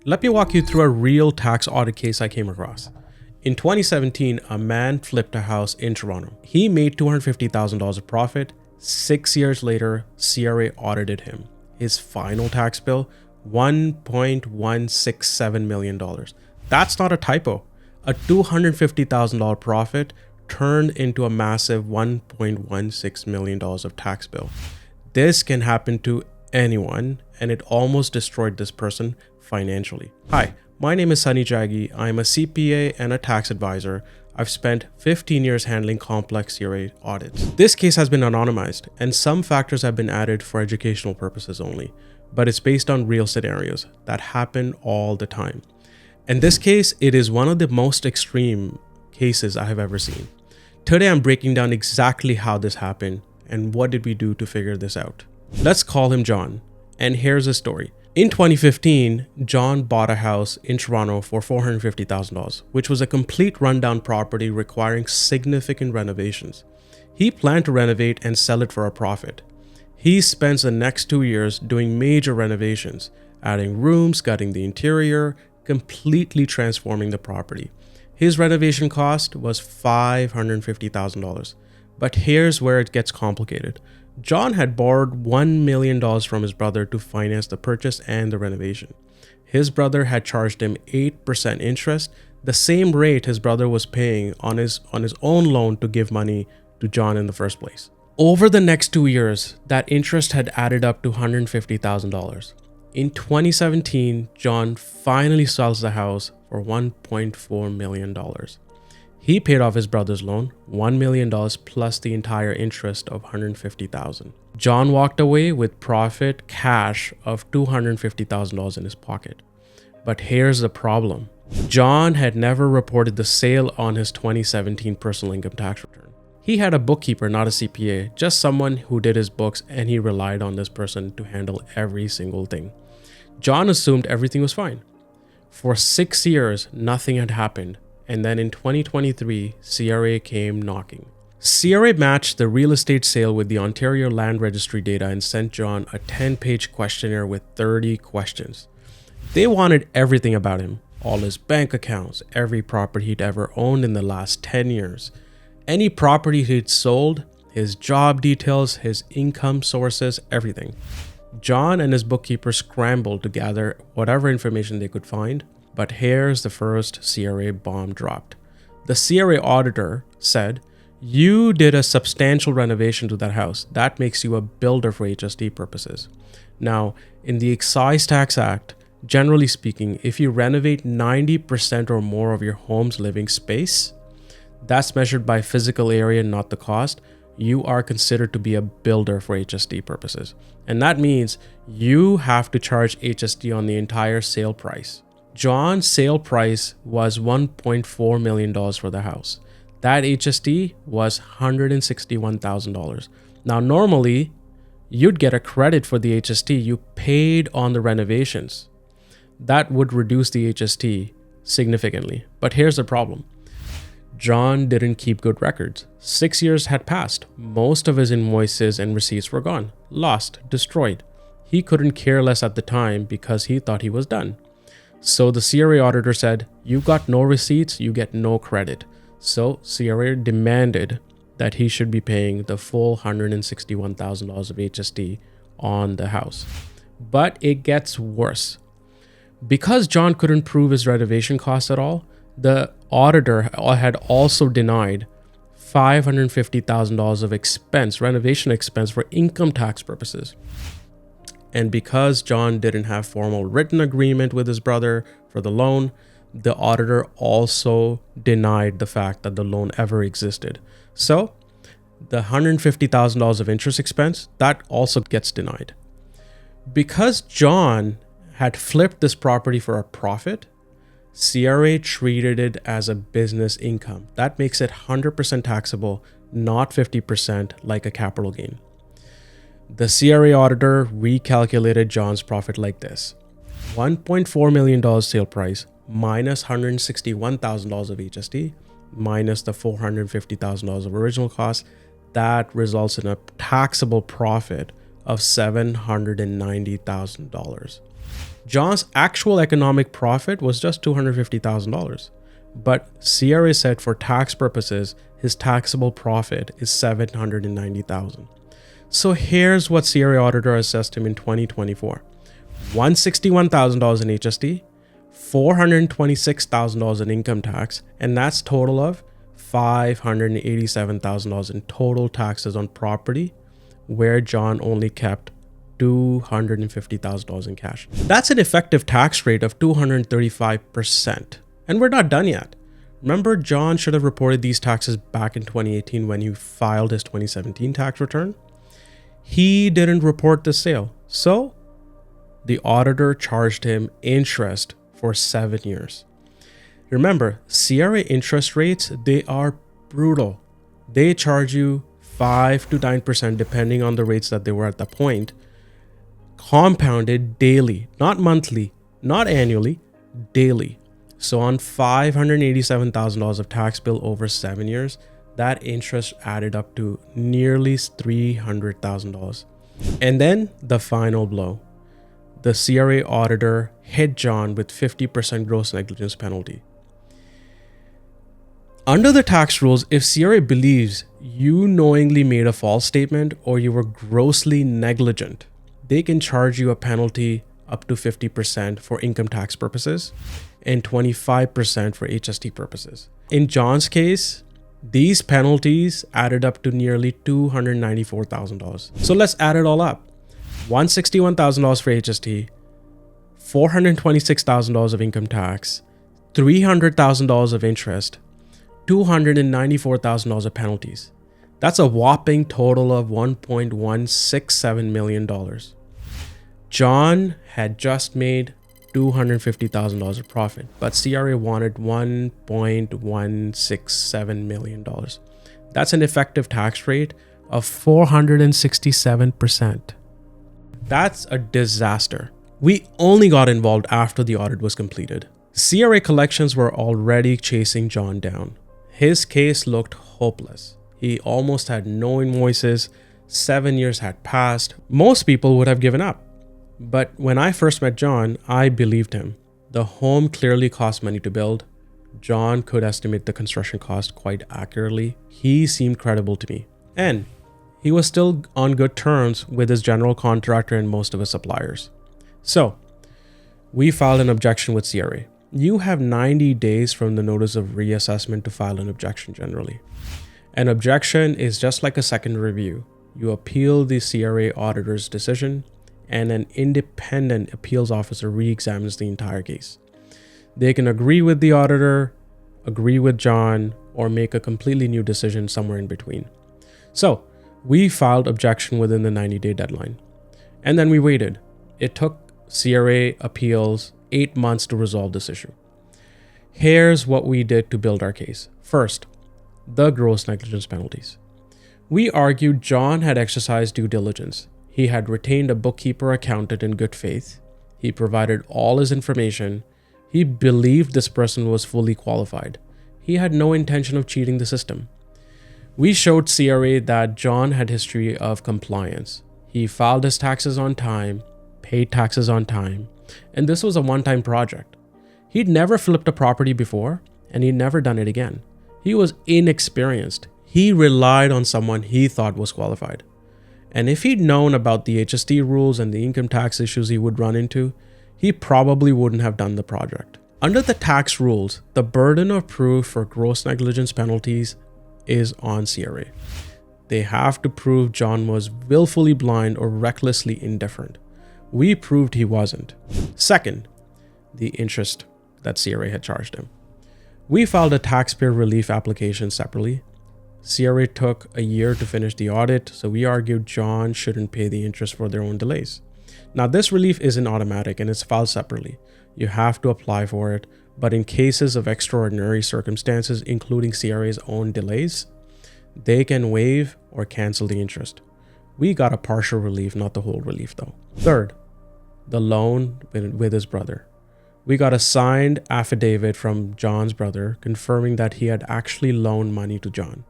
Let me walk you through a real tax audit case I came across. In 2017, a man flipped a house in Toronto. He made $250,000 of profit. 6 years later, CRA audited him. His final tax bill, $1.167 million. That's not a typo. A $250,000 profit turned into a massive $1.16 million of tax bill. This can happen to anyone, and it almost destroyed this person financially. Hi, my name is Sunny Jaggi. I'm a CPA and a tax advisor. I've spent 15 years handling complex CRA audits. This case has been anonymized, and some factors have been added for educational purposes only, but it's based on real scenarios that happen all the time. In this case, it is one of the most extreme cases I have ever seen. Today, I'm breaking down exactly how this happened and what did we do to figure this out. Let's call him John, and here's his story. In 2015, John bought a house in Toronto for $450,000, which was a complete rundown property requiring significant renovations. He planned to renovate and sell it for a profit. He spends the next 2 years doing major renovations, adding rooms, gutting the interior, completely transforming the property. His renovation cost was $550,000. But here's where it gets complicated. John had borrowed $1 million from his brother to finance the purchase and the renovation. His brother had charged him 8% interest, the same rate his brother was paying on his own loan to give money to John in the first place. Over the next 2 years, that interest had added up to $150,000. In 2017, John finally sells the house for $1.4 million. He paid off his brother's loan, $1 million plus the entire interest of $150,000. John walked away with profit cash of $250,000 in his pocket. But here's the problem. John had never reported the sale on his 2017 personal income tax return. He had a bookkeeper, not a CPA, just someone who did his books, and he relied on this person to handle every single thing. John assumed everything was fine. For 6 years, nothing had happened. And then in 2023, CRA came knocking. CRA matched the real estate sale with the Ontario Land Registry data and sent John a 10-page questionnaire with 30 questions. They wanted everything about him, all his bank accounts, every property he'd ever owned in the last 10 years, any property he'd sold, his job details, his income sources, everything. John and his bookkeeper scrambled to gather whatever information they could find. But here's the first CRA bomb dropped. The CRA auditor said, "You did a substantial renovation to that house. That makes you a builder for HST purposes." Now, in the Excise Tax Act, generally speaking, if you renovate 90% or more of your home's living space, that's measured by physical area, not the cost, you are considered to be a builder for HST purposes. And that means you have to charge HST on the entire sale price. John's sale price was $1.4 million for the house. That HST was $161,000. Now, normally, you'd get a credit for the HST you paid on the renovations. That would reduce the HST significantly. But here's the problem. John didn't keep good records. 6 years had passed. Most of his invoices and receipts were gone, lost, destroyed. He couldn't care less at the time because he thought he was done. So the CRA auditor said, "You've got no receipts, you get no credit." So CRA demanded that he should be paying the full $161,000 of HST on the house. But it gets worse. Because John couldn't prove his renovation costs at all, the auditor had also denied $550,000 of renovation expense for income tax purposes. And because John didn't have formal written agreement with his brother for the loan, the auditor also denied the fact that the loan ever existed. So the $150,000 of interest expense, that also gets denied. Because John had flipped this property for a profit, CRA treated it as a business income. That makes it 100% taxable, not 50% like a capital gain. The CRA auditor recalculated John's profit like this. $1.4 million sale price minus $161,000 of HST minus the $450,000 of original cost. That results in a taxable profit of $790,000. John's actual economic profit was just $250,000. But CRA said for tax purposes, his taxable profit is $790,000. So here's what CRA auditor assessed him in 2024. $161,000 in HST, $426,000 in income tax, and that's total of $587,000 in total taxes on property, where John only kept $250,000 in cash. That's an effective tax rate of 235%. And we're not done yet. Remember, John should have reported these taxes back in 2018 when he filed his 2017 tax return. He didn't report the sale. So the auditor charged him interest for 7 years. Remember, CRA interest rates, they are brutal. They charge you 5 to 9% depending on the rates that they were at the point, compounded daily, not monthly, not annually, daily. So on $587,000 of tax bill over 7 years, that interest added up to nearly $300,000. And then the final blow. The CRA auditor hit John with 50% gross negligence penalty. Under the tax rules, if CRA believes you knowingly made a false statement or you were grossly negligent, they can charge you a penalty up to 50% for income tax purposes and 25% for HST purposes. In John's case, these penalties added up to nearly $294,000. So let's add it all up. $161,000 for HST, $426,000 of income tax, $300,000 of interest, $294,000 of penalties. That's a whopping total of $1.167 million. John had just made $250,000 of profit, but CRA wanted $1.167 million. That's an effective tax rate of 467%. That's a disaster. We only got involved after the audit was completed. CRA collections were already chasing John down. His case looked hopeless. He almost had no invoices. 7 years had passed. Most people would have given up. But when I first met John, I believed him. The home clearly cost money to build. John could estimate the construction cost quite accurately. He seemed credible to me. And he was still on good terms with his general contractor and most of his suppliers. So we filed an objection with CRA. You have 90 days from the notice of reassessment to file an objection generally. An objection is just like a second review. You appeal the CRA auditor's decision, and an independent appeals officer re-examines the entire case. They can agree with the auditor, agree with John, or make a completely new decision somewhere in between. So we filed objection within the 90-day deadline. And then we waited. It took CRA Appeals 8 months to resolve this issue. Here's what we did to build our case. First, the gross negligence penalties. We argued John had exercised due diligence. He had retained a bookkeeper accountant in good faith. He provided all his information. He believed this person was fully qualified. He had no intention of cheating the system. We showed CRA that John had history of compliance. He filed his taxes on time, paid taxes on time, and this was a one-time project. He'd never flipped a property before, and he'd never done it again. He was inexperienced. He relied on someone he thought was qualified. And if he'd known about the HST rules and the income tax issues he would run into, he probably wouldn't have done the project. Under the tax rules, the burden of proof for gross negligence penalties is on CRA. They have to prove John was willfully blind or recklessly indifferent. We proved he wasn't. Second, the interest that CRA had charged him. We filed a taxpayer relief application separately. CRA took a year to finish the audit, so we argued John shouldn't pay the interest for their own delays. Now, this relief isn't automatic and it's filed separately. You have to apply for it, but in cases of extraordinary circumstances, including CRA's own delays, they can waive or cancel the interest. We got a partial relief, not the whole relief though. Third, the loan with his brother. We got a signed affidavit from John's brother confirming that he had actually loaned money to John.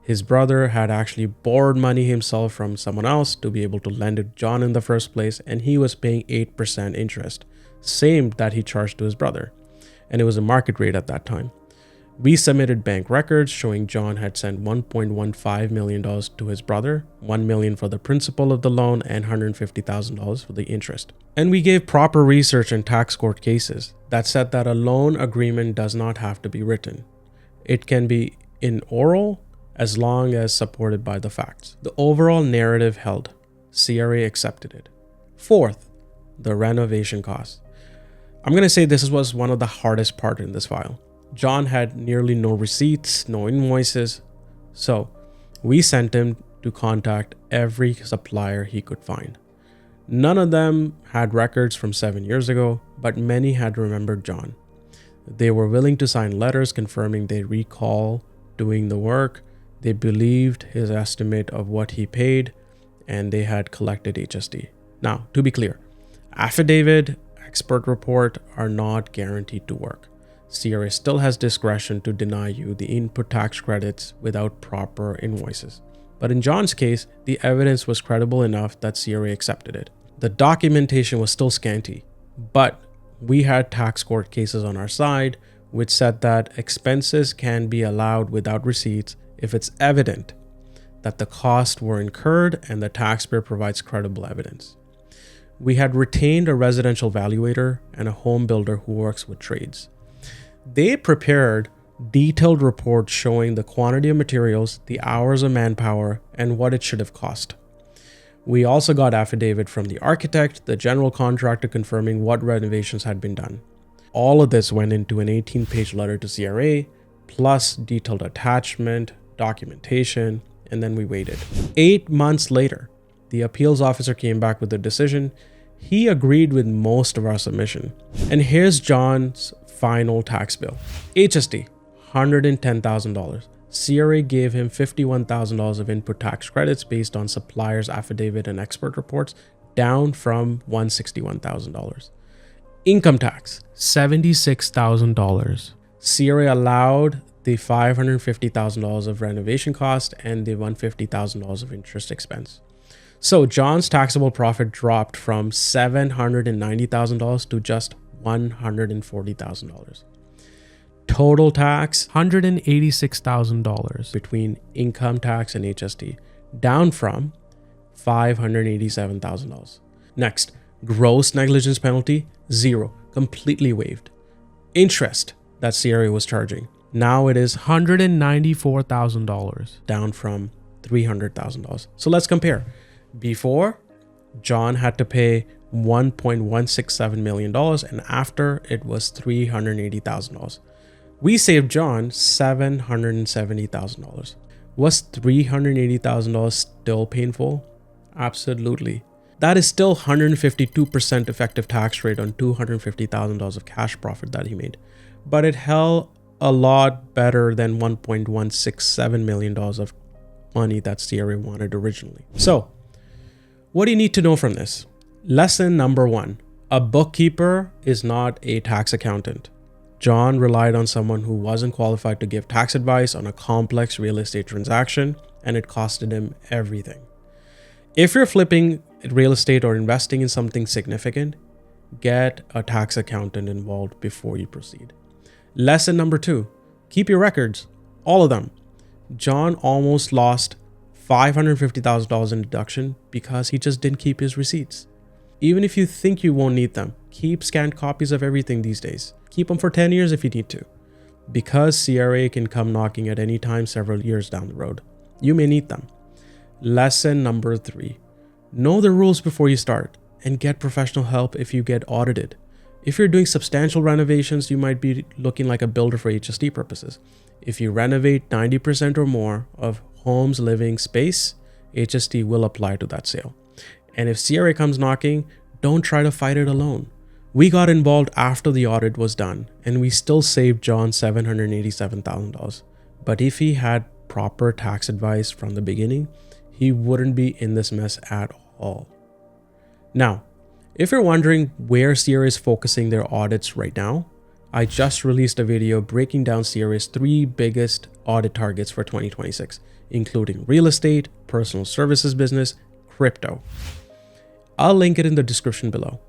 His brother had actually borrowed money himself from someone else to be able to lend it to John in the first place, and he was paying 8% interest. same that he charged to his brother, and it was a market rate at that time. We submitted bank records showing John had sent $1.15 million to his brother, $1 million for the principal of the loan, and $150,000 for the interest. And we gave proper research in tax court cases that said that a loan agreement does not have to be written. It can be in oral as long as supported by the facts. The overall narrative held. CRA accepted it. Fourth, the renovation costs. I'm going to say this was one of the hardest part in this file. John had nearly no receipts, no invoices, so we sent him to contact every supplier he could find. None of them had records from 7 years ago, but many had remembered John. They were willing to sign letters confirming they recall doing the work, they believed his estimate of what he paid, and they had collected HST. Now, to be clear, affidavit, expert report are not guaranteed to work. CRA still has discretion to deny you the input tax credits without proper invoices. But in John's case, the evidence was credible enough that CRA accepted it. The documentation was still scanty, but we had tax court cases on our side which said that expenses can be allowed without receipts if it's evident that the costs were incurred and the taxpayer provides credible evidence. We had retained a residential valuator and a home builder who works with trades. They prepared detailed reports showing the quantity of materials, the hours of manpower, and what it should have cost. We also got affidavit from the architect, the general contractor confirming what renovations had been done. All of this went into an 18-page letter to CRA, plus detailed attachment, documentation, and then we waited. 8 months later, the appeals officer came back with a decision. He agreed with most of our submission. And here's John's final tax bill. HST, $110,000. CRA gave him $51,000 of input tax credits based on supplier's affidavit and expert reports, down from $161,000. Income tax, $76,000. CRA allowed the $550,000 of renovation cost and the $150,000 of interest expense. So John's taxable profit dropped from $790,000 to just $140,000. Total tax, $186,000 between income tax and HST, down from $587,000. Next, gross negligence penalty, 0, completely waived. Interest that CRA was charging, now it is $194,000, down from $300,000. So let's compare. Before, John had to pay $1.167 million, and after it was $380,000. We saved John $770,000. Was $380,000 still painful? Absolutely. That is still 152% effective tax rate on $250,000 of cash profit that he made. But it held a lot better than $1.167 million of money that CRA wanted originally. So, what do you need to know from this? Lesson number 1, a bookkeeper is not a tax accountant. John relied on someone who wasn't qualified to give tax advice on a complex real estate transaction, and it costed him everything. If you're flipping real estate or investing in something significant, get a tax accountant involved before you proceed. Lesson number 2, keep your records, all of them. John almost lost $550,000 in deduction because he just didn't keep his receipts. Even if you think you won't need them, keep scanned copies of everything these days. Keep them for 10 years if you need to, because CRA can come knocking at any time several years down the road. You may need them. Lesson number 3, know the rules before you start and get professional help if you get audited. If you're doing substantial renovations, you might be looking like a builder for HST purposes. If you renovate 90% or more of home's living space, HST will apply to that sale. And if CRA comes knocking, don't try to fight it alone. We got involved after the audit was done, and we still saved John $787,000. But if he had proper tax advice from the beginning, he wouldn't be in this mess at all. Now, if you're wondering where CRA is focusing their audits right now, I just released a video breaking down CRA's 3 biggest audit targets for 2026, including real estate, personal services business, crypto. I'll link it in the description below.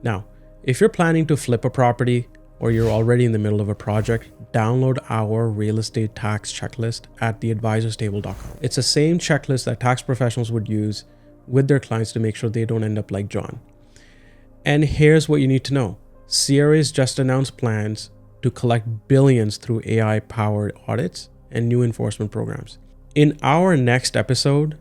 Now, If you're planning to flip a property or you're already in the middle of a project, download our real estate tax checklist at theadvisorstable.com. It's the same checklist that tax professionals would use with their clients to make sure they don't end up like John. And here's what you need to know. CRA's just announced plans to collect billions through AI-powered audits and new enforcement programs. In our next episode,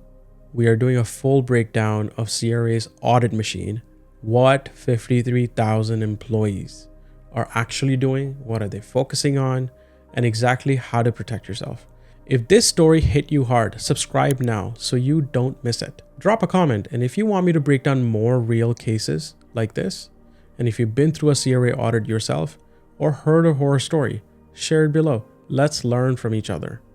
we are doing a full breakdown of CRA's audit machine, what 53,000 employees are actually doing, what are they focusing on, and exactly how to protect yourself. If this story hit you hard, subscribe now so you don't miss it. Drop a comment, and if you want me to break down more real cases like this, and if you've been through a CRA audit yourself or heard a horror story, share it below. Let's learn from each other.